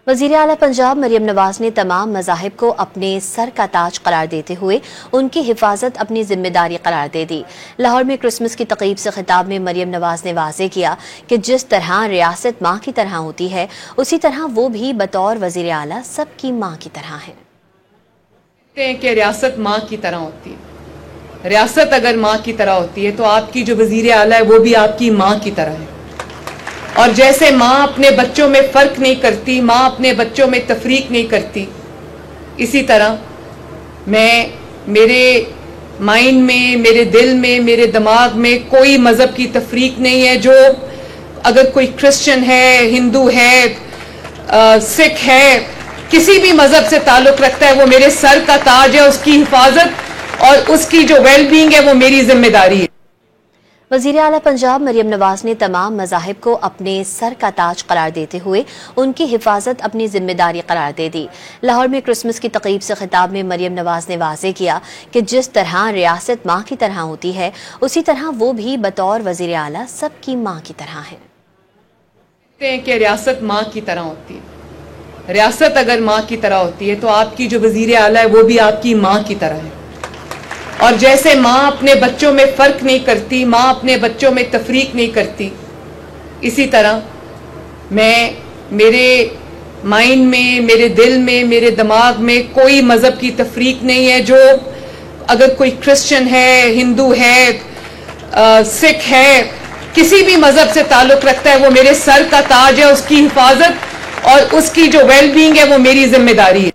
वज़ीर आला पंजाब मरियम नवाज ने तमाम मज़ाहिब को अपने सर का ताज करार देते हुए उनकी हिफाजत अपनी जिम्मेदारी करार दे दी। लाहौर में क्रिसमस की तक़रीब से खिताब में मरियम नवाज ने वाज़ेह किया कि जिस तरह रियासत माँ की तरह होती है, उसी तरह वो भी बतौर वज़ीर आला सबकी माँ की तरह है। कि रियासत माँ की तरह होती है। रियासत अगर माँ की तरह होती है तो आपकी जो वज़ीर आला है वो भी आपकी माँ की तरह है। और जैसे माँ अपने बच्चों में फ़र्क नहीं करती, माँ अपने बच्चों में तफरीक नहीं करती, इसी तरह मैं मेरे माइंड में, मेरे दिल में, मेरे दिमाग में कोई मज़हब की तफरीक नहीं है। जो अगर कोई क्रिश्चियन है, हिंदू है, सिख है, किसी भी मज़हब से ताल्लुक़ रखता है, वो मेरे सर का ताज है। उसकी हिफाजत और उसकी जो वेलबींग है वो मेरी जिम्मेदारी है। वज़ीर आला पंजाब मरियम नवाज ने तमाम मज़ाहिब को अपने सर का ताज करार देते हुए उनकी हिफाजत अपनी जिम्मेदारी करार दे दी। लाहौर में क्रिसमस की तक़रीब से खिताब में मरियम नवाज ने वाज़ेह किया कि जिस तरह रियासत माँ की तरह होती है, उसी तरह वो भी बतौर वज़ीर आला सबकी माँ की तरह है। कि रियासत माँ की तरह होती है। रियासत अगर माँ की तरह होती है तो आपकी जो वज़ीर आला है वो भी आपकी माँ की तरह है। और जैसे माँ अपने बच्चों में फ़र्क नहीं करती, माँ अपने बच्चों में तफरीक नहीं करती, इसी तरह मैं मेरे माइंड में, मेरे दिल में, मेरे दिमाग में कोई मज़हब की तफरीक नहीं है। जो अगर कोई क्रिश्चियन है, हिंदू है, सिख है, किसी भी मज़हब से ताल्लुक़ रखता है, वो मेरे सर का ताज है। उसकी हिफाजत और उसकी जो वेलबींग है वो मेरी जिम्मेदारी है।